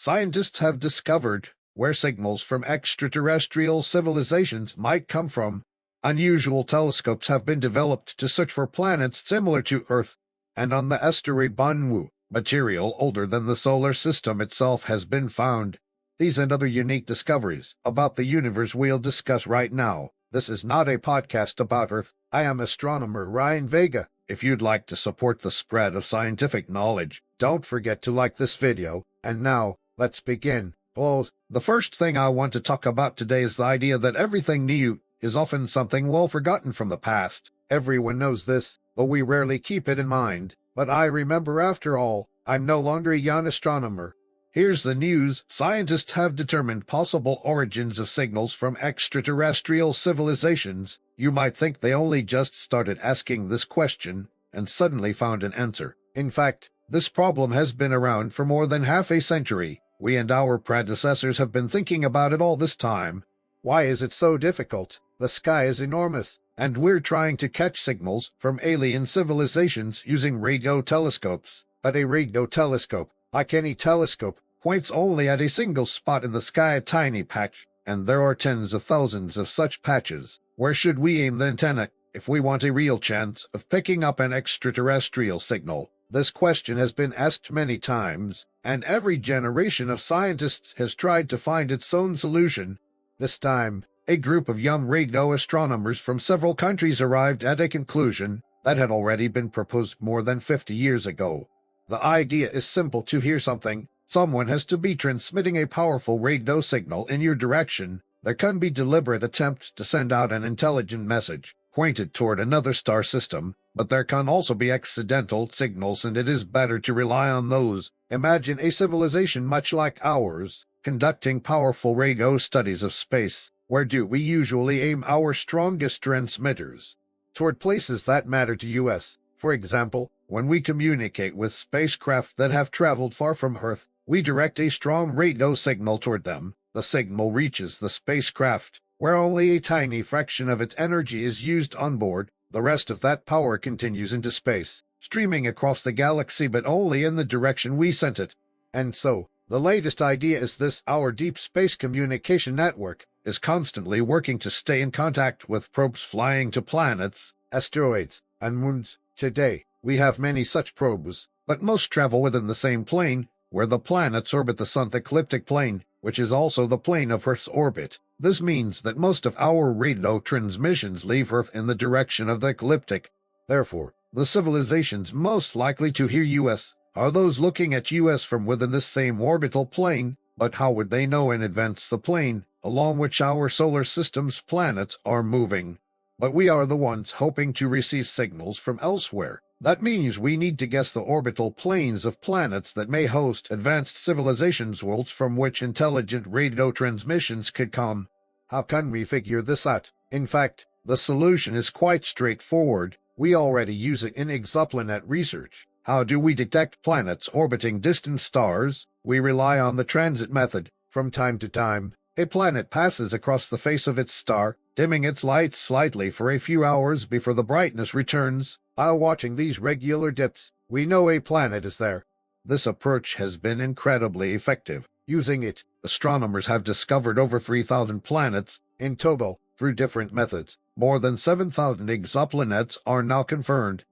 scientists have discovered where signals from extraterrestrial civilizations might come from. Unusual telescopes have been developed to search for planets similar to Earth, and on the asteroid Banwu, material older than the solar system itself has been found. These and other unique discoveries about the universe we'll discuss right now. This is not a podcast about Earth. I am astronomer Orion Vega. If you'd like to support the spread of scientific knowledge, don't forget to like this video. And now, let's begin. The first thing I want to talk about today is the idea that everything new is often something well forgotten from the past. Everyone knows this, though we rarely keep it in mind. But I remember, after all, I'm no longer a young astronomer. Here's the news. Scientists have determined possible origins of signals from extraterrestrial civilizations. You might think they only just started asking this question and suddenly found an answer. In fact, this problem has been around for more than half a century. We and our predecessors have been thinking about it all this time. Why is it so difficult? The sky is enormous, and we're trying to catch signals from alien civilizations using radio telescopes. But a radio telescope, like any telescope, points only at a single spot in the sky, a tiny patch, and there are tens of thousands of such patches. Where should we aim the antenna if we want a real chance of picking up an extraterrestrial signal? This question has been asked many times, and every generation of scientists has tried to find its own solution. This time, a group of young radio astronomers from several countries arrived at a conclusion that had already been proposed more than 50 years ago. The idea is simple: to hear something, someone has to be transmitting a powerful radio signal in your direction. There can be deliberate attempts to send out an intelligent message pointed toward another star system, but there can also be accidental signals, and it is better to rely on those. Imagine a civilization much like ours, conducting powerful radio studies of space. Where do we usually aim our strongest transmitters? Toward places that matter to us. For example, when we communicate with spacecraft that have traveled far from Earth, we direct a strong radio signal toward them. The signal reaches the spacecraft, where only a tiny fraction of its energy is used on board. The rest of that power continues into space, streaming across the galaxy, but only in the direction we sent it. And so, the latest idea is this: our deep space communication network is constantly working to stay in contact with probes flying to planets, asteroids, and moons. Today, we have many such probes, but most travel within the same plane, where the planets orbit the sun, the ecliptic plane, which is also the plane of Earth's orbit. This means that most of our radio transmissions leave Earth in the direction of the ecliptic. Therefore, the civilizations most likely to hear us are those looking at us from within this same orbital plane. But how would they know in advance the plane along which our solar system's planets are moving? But we are the ones hoping to receive signals from elsewhere. That means we need to guess the orbital planes of planets that may host advanced civilizations, worlds from which intelligent radio transmissions could come. How can we figure this out? In fact, the solution is quite straightforward. We already use it in exoplanet research. How do we detect planets orbiting distant stars? We rely on the transit method. From time to time, a planet passes across the face of its star, dimming its light slightly for a few hours before the brightness returns. While watching these regular dips, we know a planet is there. This approach has been incredibly effective. Using it, astronomers have discovered over 3,000 planets in total through different methods. More than 7,000 exoplanets are now confirmed.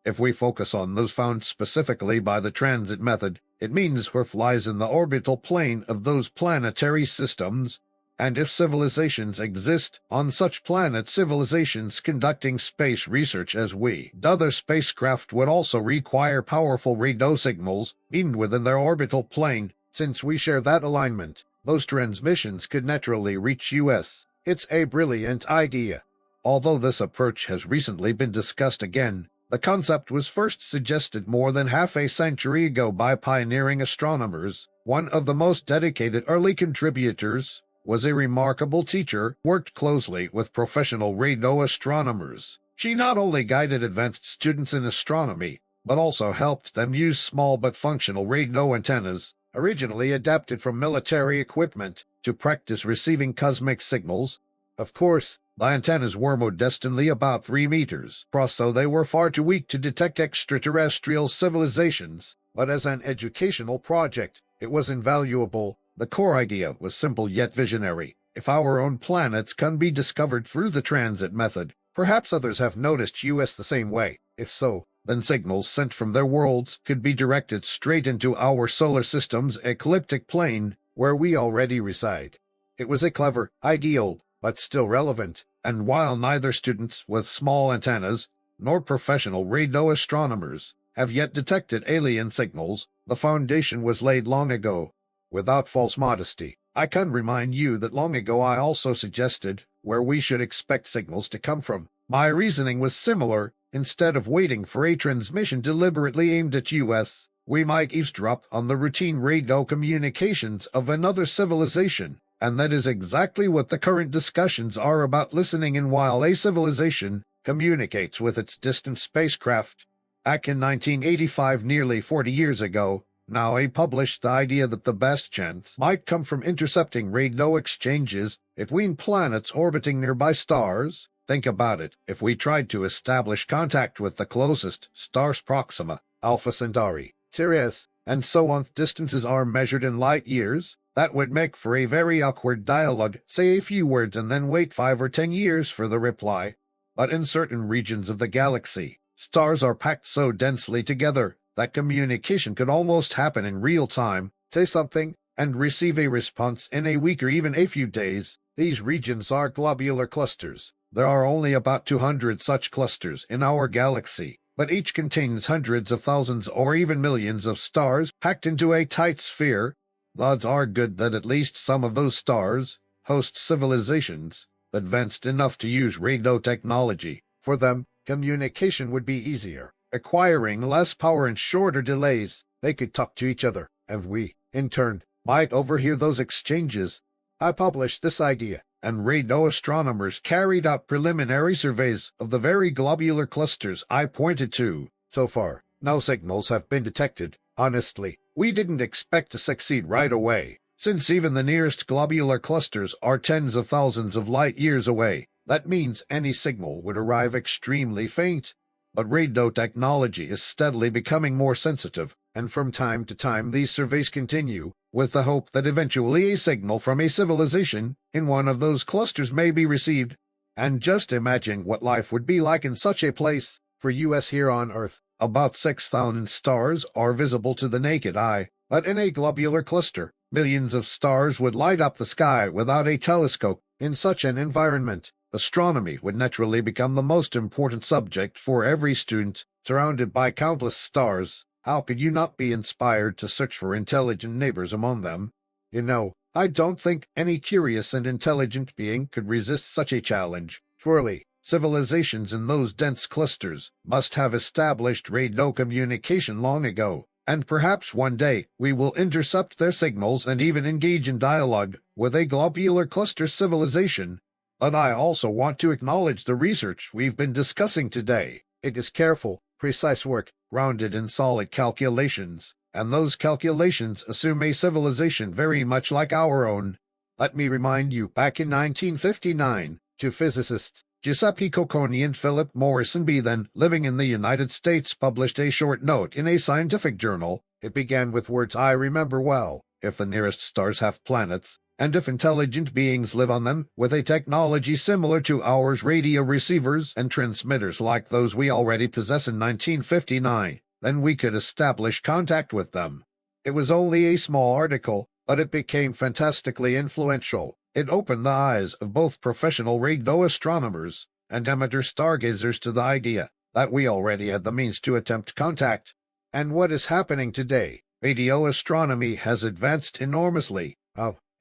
If we focus on those found specifically by the transit method, it means Earth lies in the orbital plane of those planetary systems. And if civilizations exist on such planets, civilizations conducting space research as we, other spacecraft would also require powerful radio signals beamed within their orbital plane. Since we share that alignment, those transmissions could naturally reach us. It's a brilliant idea. Although this approach has recently been discussed again, the concept was first suggested more than half a century ago by pioneering astronomers. One of the most dedicated early contributors was a remarkable teacher, worked closely with professional radio astronomers. She not only guided advanced students in astronomy, but also helped them use small but functional radio antennas, originally adapted from military equipment, to practice receiving cosmic signals. Of course, the antennas were modestly about 3 meters across, so they were far too weak to detect extraterrestrial civilizations. But as an educational project, It was invaluable. The core idea was simple yet visionary. If our own planets can be discovered through the transit method, perhaps others have noticed us the same way. If so, then signals sent from their worlds could be directed straight into our solar system's ecliptic plane, where we already reside. It was a clever, ideal, but still relevant, and while neither students with small antennas nor professional radio astronomers have yet detected alien signals, the foundation was laid long ago. Without false modesty, I can remind you that long ago I also suggested where we should expect signals to come from. My reasoning was similar. Instead of waiting for a transmission deliberately aimed at us, we might eavesdrop on the routine radio communications of another civilization, and that is exactly what the current discussions are about, listening in while a civilization communicates with its distant spacecraft. Back in 1985, nearly 40 years ago, now I published the idea that the best chance might come from intercepting radio exchanges between planets orbiting nearby stars. Think about it. If we tried to establish contact with the closest stars, Proxima, Alpha Centauri, Sirius, and so on, distances are measured in light years, that would make for a very awkward dialogue. Say a few words and then wait 5 or 10 years for the reply. But in certain regions of the galaxy, stars are packed so densely together that communication could almost happen in real time. Say something and receive a response in a week or even a few days. These regions are globular clusters. There are only about 200 such clusters in our galaxy, but each contains hundreds of thousands or even millions of stars packed into a tight sphere. The odds are good that at least some of those stars host civilizations advanced enough to use radio technology. For them, communication would be easier, acquiring less power and shorter delays. They could talk to each other, and we, in turn, might overhear those exchanges. I published this idea, and radio astronomers carried out preliminary surveys of the very globular clusters I pointed to. So far, no signals have been detected. Honestly, we didn't expect to succeed right away, since even the nearest globular clusters are tens of thousands of light years away. That means any signal would arrive extremely faint. But radio technology is steadily becoming more sensitive, and from time to time these surveys continue, with the hope that eventually a signal from a civilization in one of those clusters may be received. And just imagine what life would be like in such a place. For us here on Earth, about 6,000 stars are visible to the naked eye, but in a globular cluster, millions of stars would light up the sky without a telescope. In such an environment, astronomy would naturally become the most important subject for every student. Surrounded by countless stars, how could you not be inspired to search for intelligent neighbors among them? You know, I don't think any curious and intelligent being could resist such a challenge. Surely, civilizations in those dense clusters must have established radio communication long ago, and perhaps one day we will intercept their signals and even engage in dialogue with a globular cluster civilization. But I also want to acknowledge the research we've been discussing today. It is careful, precise work, grounded in solid calculations, and those calculations assume a civilization very much like our own. Let me remind you, back in 1959, two physicists, Giuseppe Cocconi and Philip Morrison B., then living in the United States, published a short note in a scientific journal. It began with words I remember well: if the nearest stars have planets, and if intelligent beings live on them, with a technology similar to ours, radio receivers and transmitters like those we already possess in 1959, then we could establish contact with them. It was only a small article, but it became fantastically influential. It opened the eyes of both professional radio astronomers and amateur stargazers to the idea that we already had the means to attempt contact. And what is happening today? Radio astronomy has advanced enormously.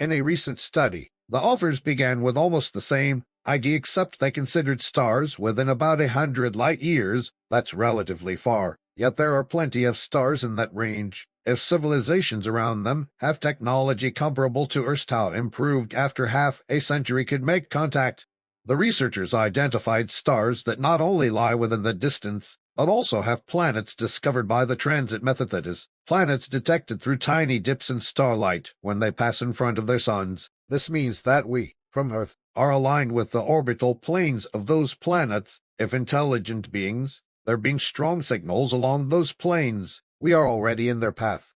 In a recent study, the authors began with almost the same idea, except they considered stars within about 100 light years. That's relatively far, yet there are plenty of stars in that range. If civilizations around them have technology comparable to Earth's, how improved after half a century could make contact. The researchers identified stars that not only lie within the distance, but also have planets discovered by the transit method, that is, planets detected through tiny dips in starlight when they pass in front of their suns. This means that we, from Earth, are aligned with the orbital planes of those planets. If intelligent beings, there being strong signals along those planes, we are already in their path.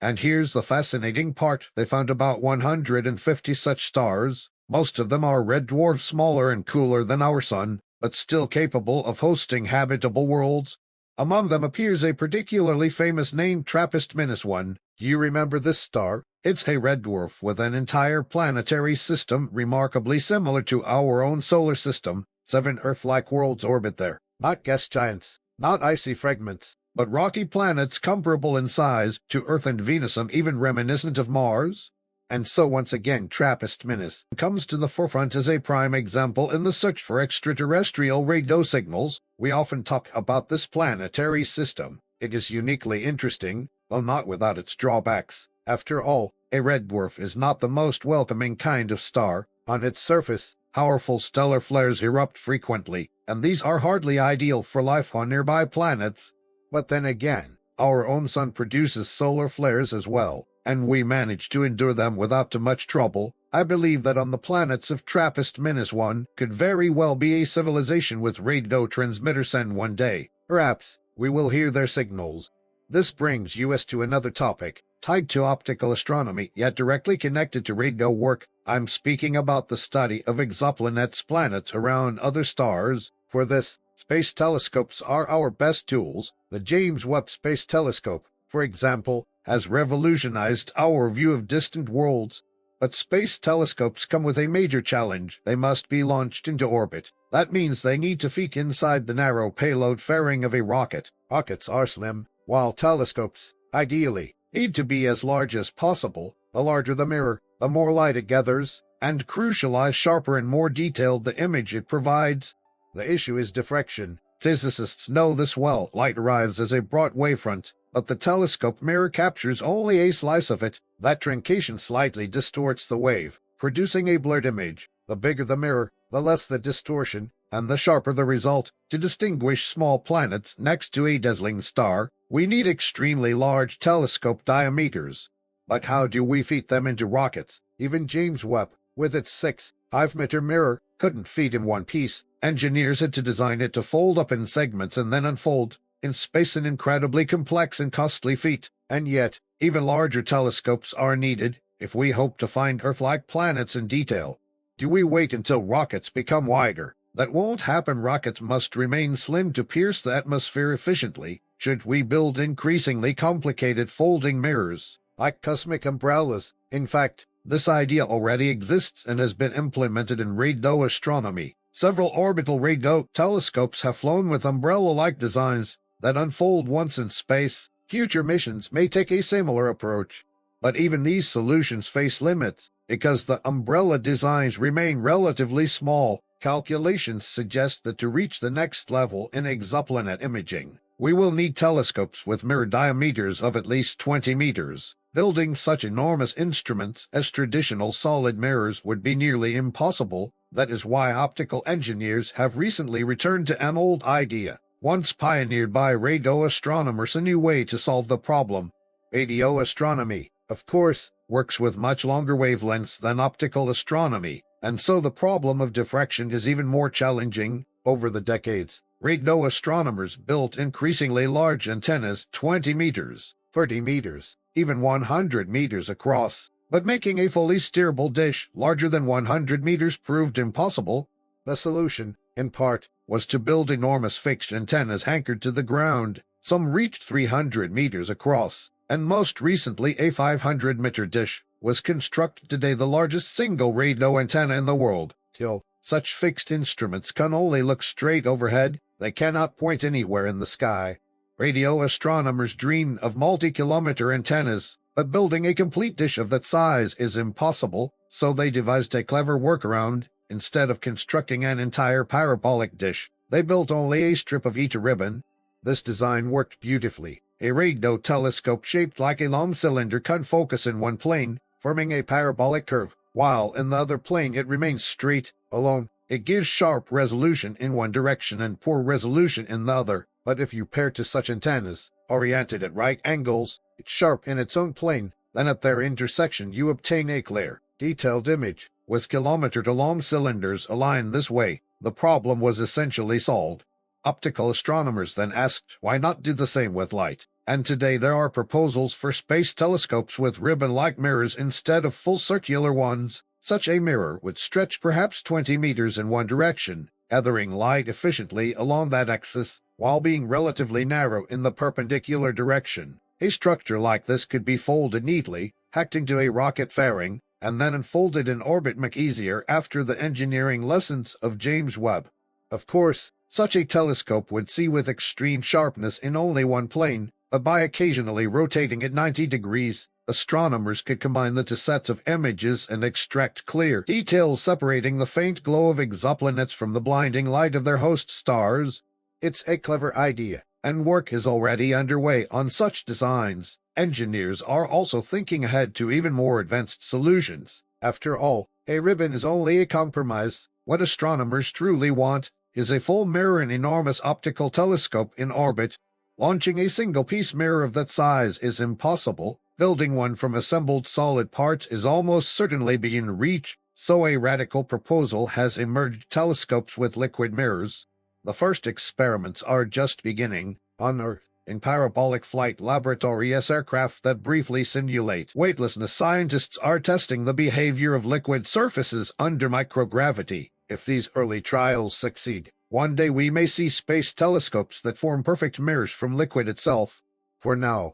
And here's the fascinating part. They found about 150 such stars. Most of them are red dwarfs, smaller and cooler than our sun, but still capable of hosting habitable worlds. Among them appears a particularly famous name, TRAPPIST-1. Do you remember this star? It's a red dwarf with an entire planetary system remarkably similar to our own solar system. 7 Earth-like worlds orbit there. Not gas giants, not icy fragments, but rocky planets comparable in size to Earth and Venus, and even reminiscent of Mars. And so once again, TRAPPIST- comes to the forefront as a prime example in the search for extraterrestrial radio signals. We often talk about this planetary system. It is uniquely interesting, though not without its drawbacks. After all, a red dwarf is not the most welcoming kind of star. On its surface, powerful stellar flares erupt frequently, and these are hardly ideal for life on nearby planets. But then again, our own sun produces solar flares as well, and we manage to endure them without too much trouble. I believe that on the planets of TRAPPIST-1 could very well be a civilization with radio transmitters, and one day, perhaps, we will hear their signals. This brings us to another topic, tied to optical astronomy, yet directly connected to radio work. I'm speaking about the study of exoplanets, planets around other stars. For this, space telescopes are our best tools. The James Webb Space Telescope, for example, has revolutionized our view of distant worlds. But space telescopes come with a major challenge. They must be launched into orbit. That means they need to fit inside the narrow payload fairing of a rocket. Rockets are slim, while telescopes, ideally, need to be as large as possible. The larger the mirror, the more light it gathers, and crucially sharper and more detailed the image it provides. The issue is diffraction. Physicists know this well. Light arrives as a broad wavefront, but the telescope mirror captures only a slice of it. That truncation slightly distorts the wave, producing a blurred image. The bigger the mirror, the less the distortion, and the sharper the result. To distinguish small planets next to a dazzling star, we need extremely large telescope diameters. But how do we fit them into rockets? Even James Webb, with its 6.5-meter mirror, couldn't fit in one piece. Engineers had to design it to fold up in segments and then unfold. In space, an incredibly complex and costly feat. And yet, even larger telescopes are needed if we hope to find Earth-like planets in detail. Do we wait until rockets become wider? That won't happen. Rockets must remain slim to pierce the atmosphere efficiently. Should we build increasingly complicated folding mirrors, like cosmic umbrellas? In fact, this idea already exists and has been implemented in radio astronomy. Several orbital radio telescopes have flown with umbrella-like designs that unfold once in space. Future missions may take a similar approach. But even these solutions face limits, because the umbrella designs remain relatively small. Calculations suggest that to reach the next level in exoplanet imaging, we will need telescopes with mirror diameters of at least 20 meters. Building such enormous instruments as traditional solid mirrors would be nearly impossible. That is why optical engineers have recently returned to an old idea, once pioneered by radio astronomers, a new way to solve the problem. Radio astronomy, of course, works with much longer wavelengths than optical astronomy, and so the problem of diffraction is even more challenging. Over the decades, radio astronomers built increasingly large antennas, 20 meters, 30 meters, even 100 meters across. But making a fully steerable dish larger than 100 meters proved impossible. The solution, in part, was to build enormous fixed antennas anchored to the ground. Some reached 300 meters across, and most recently a 500-meter dish was constructed today, the largest single radio antenna in the world. Till such fixed instruments can only look straight overhead. They cannot point anywhere in the sky. Radio astronomers dream of multi-kilometer antennas, but building a complete dish of that size is impossible, so they devised a clever workaround. Instead of constructing an entire parabolic dish, they built only a strip of ETA ribbon. This design worked beautifully. A radio telescope shaped like a long cylinder can focus in one plane, forming a parabolic curve, while in the other plane it remains straight, alone. It gives sharp resolution in one direction and poor resolution in the other. But if you pair two such antennas, oriented at right angles, it's sharp in its own plane, then at their intersection you obtain a clear, detailed image. With kilometer-long cylinders aligned this way, the problem was essentially solved. Optical astronomers then asked, why not do the same with light? and today there are proposals for space telescopes with ribbon-like mirrors instead of full circular ones. Such a mirror would stretch perhaps 20 meters in one direction, gathering light efficiently along that axis, while being relatively narrow in the perpendicular direction. A structure like this could be folded neatly, hacked into a rocket fairing, and then unfolded in orbit much easier after the engineering lessons of James Webb. Of course, such a telescope would see with extreme sharpness in only one plane, but by occasionally rotating it 90 degrees, astronomers could combine the two sets of images and extract clear details separating the faint glow of exoplanets from the blinding light of their host stars. It's a clever idea, and work is already underway on such designs. Engineers are also thinking ahead to even more advanced solutions. After all, a ribbon is only a compromise. What astronomers truly want is a full mirror and enormous optical telescope in orbit. Launching a single-piece mirror of that size is impossible. Building one from assembled solid parts is almost certainly beyond reach, so a radical proposal has emerged: telescopes with liquid mirrors. The first experiments are just beginning on Earth. In parabolic flight laboratories aircraft that briefly simulate weightlessness, scientists are testing the behavior of liquid surfaces under microgravity. If these early trials succeed, one day we may see space telescopes that form perfect mirrors from liquid itself. For now,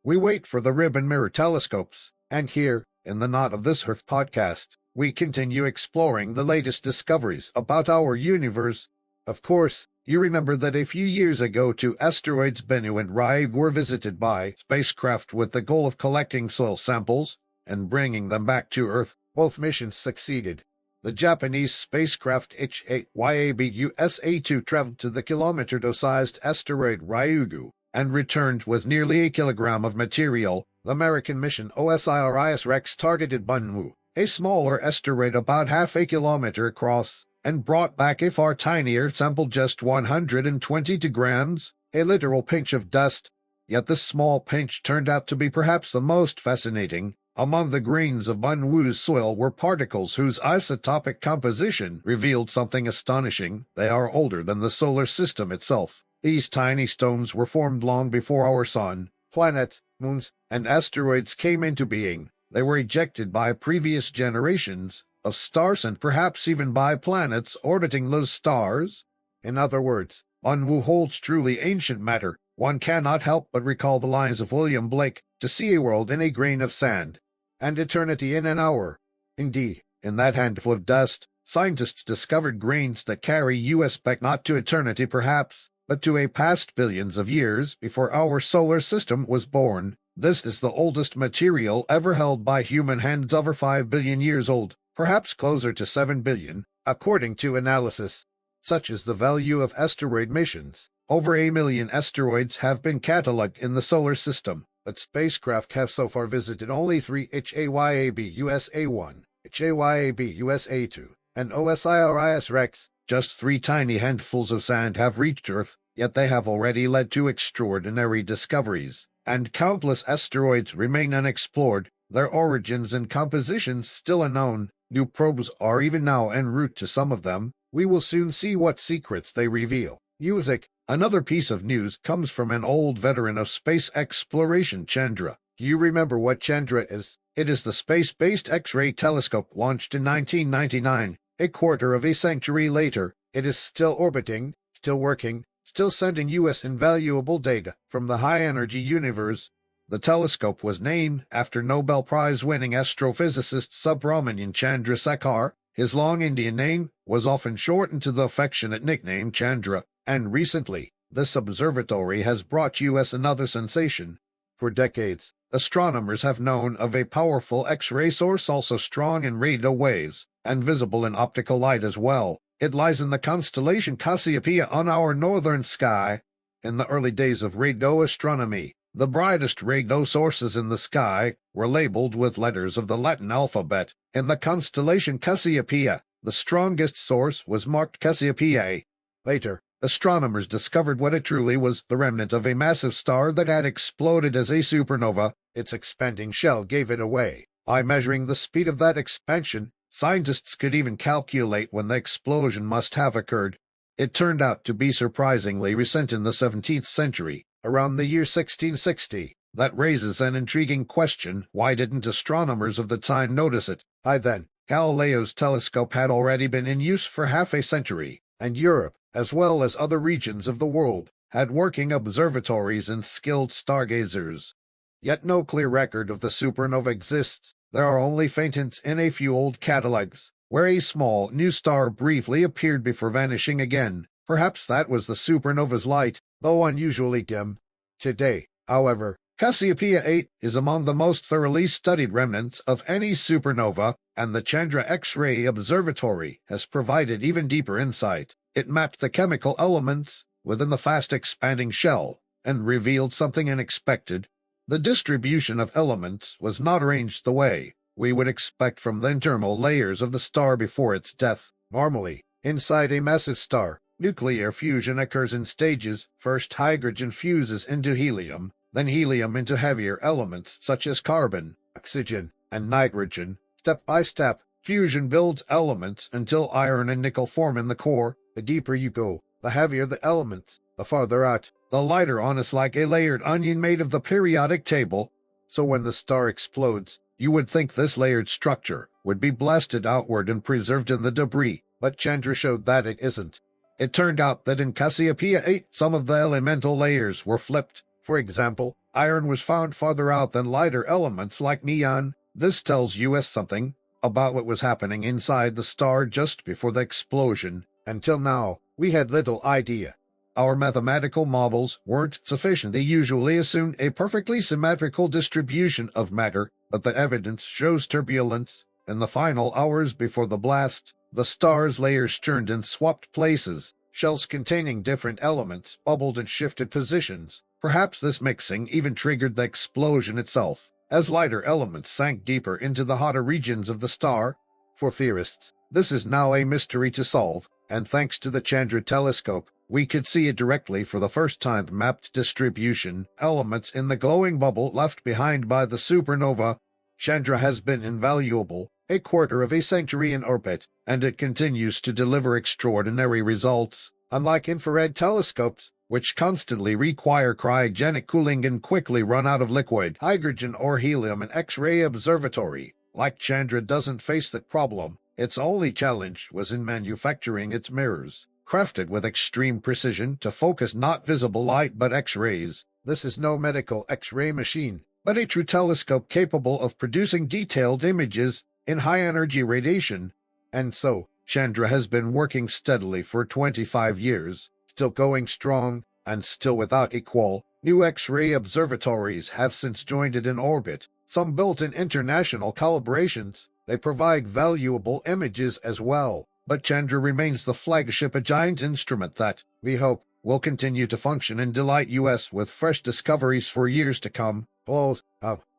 we wait for the ribbon mirror telescopes, and here, in the Not of This Earth podcast, we continue exploring the latest discoveries about our universe. Of course, you remember that a few years ago two asteroids Bennu and Ryugu were visited by spacecraft with the goal of collecting soil samples and bringing them back to Earth. Both missions succeeded. The Japanese spacecraft HAYABUSA-2 traveled to the kilometer-sized asteroid Ryugu and returned with nearly a kilogram of material. The American mission OSIRIS-REx targeted Bennu, a smaller asteroid about half a kilometer across, and brought back a far tinier sample, just 122 grams, a literal pinch of dust. Yet this small pinch turned out to be perhaps the most fascinating. Among the grains of Bennu's soil were particles whose isotopic composition revealed something astonishing. They are older than the solar system itself. These tiny stones were formed long before our sun, planets, moons, and asteroids came into being. They were ejected by previous generations of stars and perhaps even by planets orbiting those stars. In other words, Bennu holds truly ancient matter. One cannot help but recall the lines of William Blake, to see a world in a grain of sand, and eternity in an hour. Indeed, in that handful of dust, scientists discovered grains that carry us back not to eternity perhaps, but to a past billions of years before our solar system was born. This is the oldest material ever held by human hands, over 5 billion years old. Perhaps closer to 7 billion, according to analysis. Such is the value of asteroid missions. Over 1 million asteroids have been catalogued in the solar system, but spacecraft have so far visited only 3: HAYABUSA-1, HAYABUSA-2, and OSIRIS-REx. Just 3 tiny handfuls of sand have reached Earth, yet they have already led to extraordinary discoveries, and countless asteroids remain unexplored, their origins and compositions still unknown. New probes are even now en route to some of them. We will soon see what secrets they reveal. Music. Another piece of news comes from an old veteran of space exploration, Chandra. Do you remember what Chandra is? It is the space-based X-ray telescope launched in 1999. A quarter of a century later, it is still orbiting, still working, still sending us invaluable data from the high-energy universe. The telescope was named after Nobel Prize-winning astrophysicist Subramanian Chandrasekhar. His long Indian name was often shortened to the affectionate nickname Chandra, and recently, this observatory has brought us another sensation. For decades, astronomers have known of a powerful X-ray source, also strong in radio waves, and visible in optical light as well. It lies in the constellation Cassiopeia on our northern sky. In the early days of radio astronomy, the brightest radio sources in the sky were labeled with letters of the Latin alphabet. In the constellation Cassiopeia, the strongest source was marked Cassiopeiae. Later, astronomers discovered what it truly was: the remnant of a massive star that had exploded as a supernova. Its expanding shell gave it away. By measuring the speed of that expansion, scientists could even calculate when the explosion must have occurred. It turned out to be surprisingly recent, in the 17th century. around the year 1660. That raises an intriguing question: why didn't astronomers of the time notice it? By then, Galileo's telescope had already been in use for half a century, and Europe, as well as other regions of the world, had working observatories and skilled stargazers. Yet no clear record of the supernova exists. There are only faint hints in a few old catalogs, where a small, new star briefly appeared before vanishing again. Perhaps that was the supernova's light, though unusually dim. Today, however, Cassiopeia 8 is among the most thoroughly studied remnants of any supernova, and the Chandra X-ray Observatory has provided even deeper insight. It mapped the chemical elements within the fast-expanding shell and revealed something unexpected. The distribution of elements was not arranged the way we would expect from the internal layers of the star before its death. Normally, inside a massive star, nuclear fusion occurs in stages. First, hydrogen fuses into helium, then helium into heavier elements such as carbon, oxygen, and nitrogen. Step by step, fusion builds elements until iron and nickel form in the core. The deeper you go, the heavier the elements. The farther out, the lighter on is like a layered onion made of the periodic table. So when the star explodes, you would think this layered structure would be blasted outward and preserved in the debris, but Chandra showed that it isn't. It turned out that in Cassiopeia 8, some of the elemental layers were flipped. For example, iron was found farther out than lighter elements like neon. This tells us something about what was happening inside the star just before the explosion. Until now, we had little idea. Our mathematical models weren't sufficient. They usually assumed a perfectly symmetrical distribution of matter, but the evidence shows turbulence. In the final hours before the blast, the star's layers churned and swapped places. Shells containing different elements bubbled and shifted positions. Perhaps this mixing even triggered the explosion itself, as lighter elements sank deeper into the hotter regions of the star. For theorists, this is now a mystery to solve, and thanks to the Chandra telescope, we could see it directly for the first time. Mapped distribution, elements in the glowing bubble left behind by the supernova. Chandra has been invaluable, a quarter of a century in orbit, and it continues to deliver extraordinary results. Unlike infrared telescopes, which constantly require cryogenic cooling and quickly run out of liquid hydrogen or helium, an X-ray observatory like Chandra doesn't face that problem. Its only challenge was in manufacturing its mirrors, crafted with extreme precision to focus not visible light but X-rays. This is no medical X-ray machine, but a true telescope capable of producing detailed images in high-energy radiation. And so, Chandra has been working steadily for 25 years, still going strong, and still without equal. New X-ray observatories have since joined it in orbit, some built in international collaborations. They provide valuable images as well, but Chandra remains the flagship, a giant instrument that, we hope, will continue to function and delight us with fresh discoveries for years to come.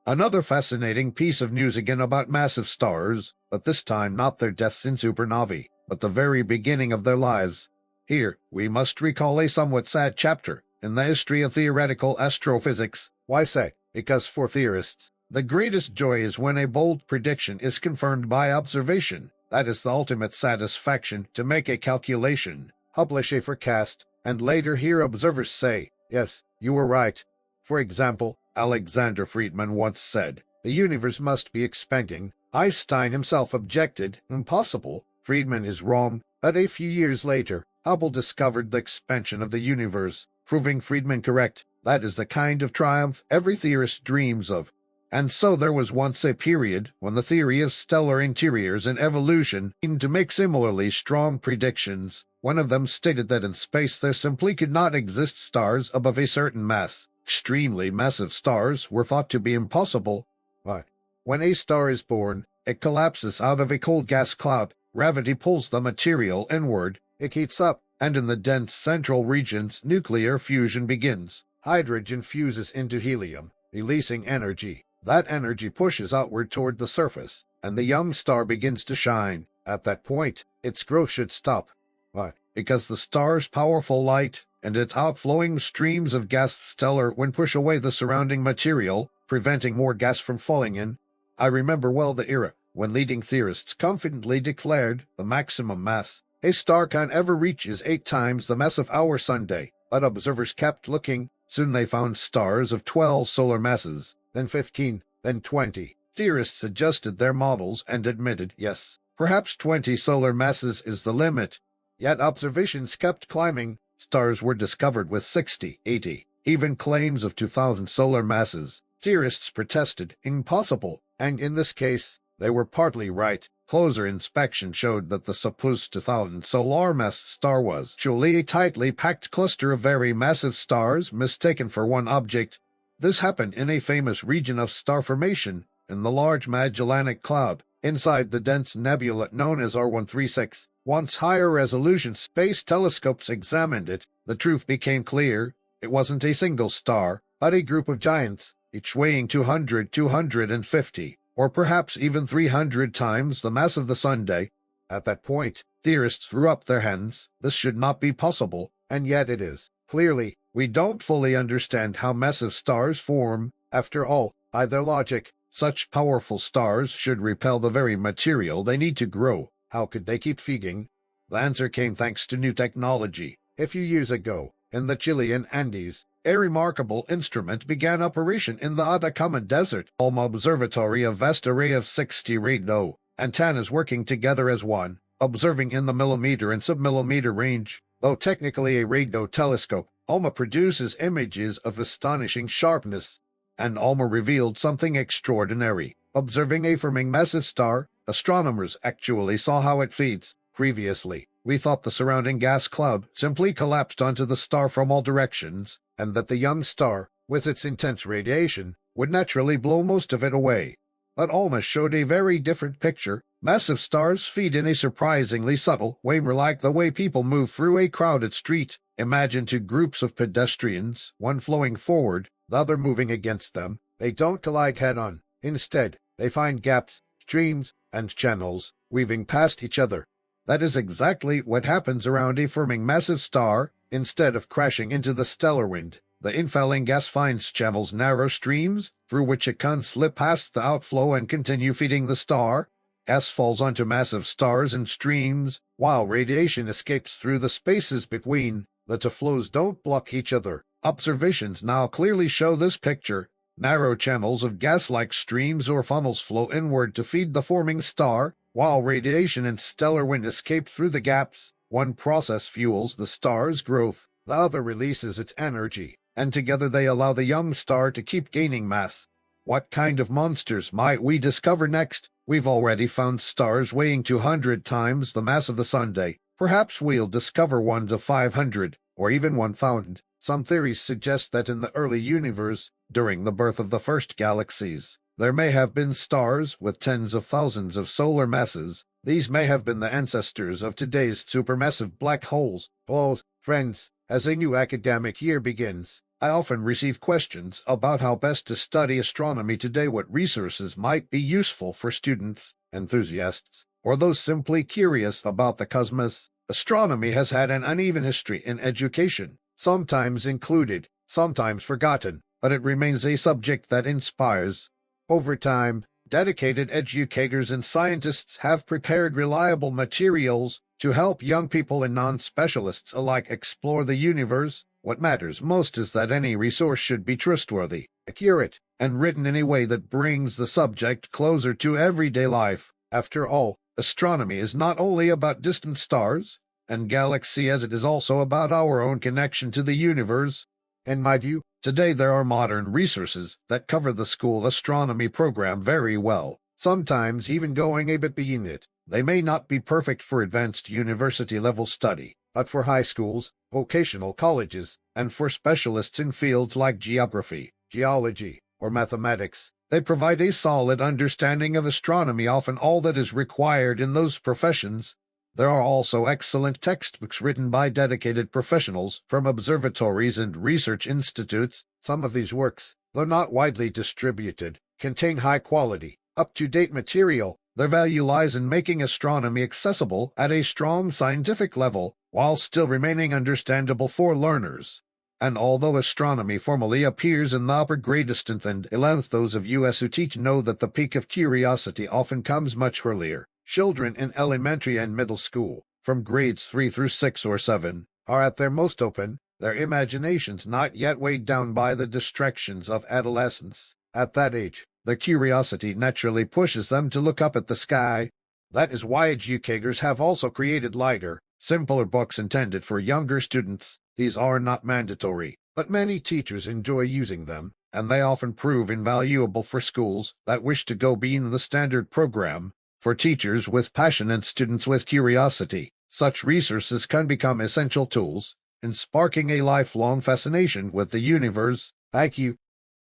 Another fascinating piece of news again about massive stars, but this time not their deaths in supernovae, but the very beginning of their lives. Here, we must recall a somewhat sad chapter in the history of theoretical astrophysics. Why say? Because for theorists, the greatest joy is when a bold prediction is confirmed by observation. That is the ultimate satisfaction, to make a calculation, publish a forecast, and later hear observers say, yes, you were right. For example, Alexander Friedmann once said, the universe must be expanding. Einstein himself objected, impossible. Friedmann is wrong, but a few years later, Hubble discovered the expansion of the universe, proving Friedmann correct. That is the kind of triumph every theorist dreams of. And so there was once a period when the theory of stellar interiors and evolution seemed to make similarly strong predictions. One of them stated that in space there simply could not exist stars above a certain mass. Extremely massive stars were thought to be impossible. But when a star is born, it collapses out of a cold gas cloud. Gravity pulls the material inward. It heats up, and in the dense central regions, nuclear fusion begins. Hydrogen fuses into helium, releasing energy. That energy pushes outward toward the surface, and the young star begins to shine. At that point, its growth should stop. Why? Because the star's powerful light and its outflowing streams of gas stellar when push away the surrounding material, preventing more gas from falling in. I remember well the era when leading theorists confidently declared the maximum mass a star can ever reach is 8 times the mass of our Sun day, but observers kept looking, Soon they found stars of 12 solar masses, then 15, then 20. Theorists adjusted their models and admitted, yes, perhaps 20 solar masses is the limit. Yet observations kept climbing. Stars were discovered with 60, 80, even claims of 2,000 solar masses. Theorists protested, impossible, and in this case, they were partly right. Closer inspection showed that the supposed 2,000 solar mass star was actually a tightly packed cluster of very massive stars mistaken for one object. This happened in a famous region of star formation, in the Large Magellanic Cloud, inside the dense nebula known as R136. Once higher-resolution space telescopes examined it, the truth became clear. It wasn't a single star, but a group of giants, each weighing 200, 250, or perhaps even 300 times the mass of the Sunday. At that point, theorists threw up their hands. This should not be possible, and yet it is. Clearly, we don't fully understand how massive stars form. After all, by their logic, such powerful stars should repel the very material they need to grow. How could they keep feeding? The answer came thanks to new technology. A few years ago, in the Chilean Andes, a remarkable instrument began operation in the Atacama Desert. ALMA Observatory, a vast array of 60 radio antennas working together as one, observing in the millimeter and submillimeter range. Though technically a radio telescope, ALMA produces images of astonishing sharpness. And ALMA revealed something extraordinary. Observing a forming massive star, astronomers actually saw how it feeds. Previously, we thought the surrounding gas cloud simply collapsed onto the star from all directions, and that the young star, with its intense radiation, would naturally blow most of it away. But ALMA showed a very different picture. Massive stars feed in a surprisingly subtle way, more like the way people move through a crowded street. Imagine two groups of pedestrians, one flowing forward, the other moving against them. They don't collide head-on. Instead, they find gaps, streams, and channels, weaving past each other. That is exactly what happens around a forming massive star. Instead of crashing into the stellar wind, the infalling gas finds channels, narrow streams, through which it can slip past the outflow and continue feeding the star. Gas falls onto massive stars in streams, while radiation escapes through the spaces between. The two flows don't block each other. Observations now clearly show this picture. Narrow channels of gas-like streams or funnels flow inward to feed the forming star, while radiation and stellar wind escape through the gaps. One process fuels the star's growth, the other releases its energy, and together they allow the young star to keep gaining mass. What kind of monsters might we discover next? We've already found stars weighing 200 times the mass of the Sunday. Perhaps we'll discover ones of 500, or even 1,000. Some theories suggest that in the early universe, during the birth of the first galaxies, there may have been stars with tens of thousands of solar masses. These may have been the ancestors of today's supermassive black holes. Oh, friends, as a new academic year begins, I often receive questions about how best to study astronomy today, what resources might be useful for students, enthusiasts, or those simply curious about the cosmos. Astronomy has had an uneven history in education, sometimes included, sometimes forgotten, but it remains a subject that inspires. Over time, dedicated educators and scientists have prepared reliable materials to help young people and non-specialists alike explore the universe. What matters most is that any resource should be trustworthy, accurate, and written in a way that brings the subject closer to everyday life. After all, astronomy is not only about distant stars and galaxies, as it is also about our own connection to the universe. In my view, today there are modern resources that cover the school astronomy program very well, sometimes even going a bit beyond it. They may not be perfect for advanced university-level study, but for high schools, vocational colleges, and for specialists in fields like geography, geology, or mathematics, they provide a solid understanding of astronomy, often all that is required in those professions. There are also excellent textbooks written by dedicated professionals from observatories and research institutes. Some of these works, though not widely distributed, contain high-quality, up-to-date material. Their value lies in making astronomy accessible at a strong scientific level, while still remaining understandable for learners. And although astronomy formally appears in the upper grades 10th and 11th, those of us who teach know that the peak of curiosity often comes much earlier. Children in elementary and middle school, from grades 3 through 6 or 7, are at their most open. their imaginations not yet weighed down by the distractions of adolescence. At that age, the curiosity naturally pushes them to look up at the sky. That is why educators have also created lighter, simpler books intended for younger students. These are not mandatory, but many teachers enjoy using them, and they often prove invaluable for schools that wish to go beyond the standard program. For teachers with passion and students with curiosity, such resources can become essential tools in sparking a lifelong fascination with the universe. Thank you.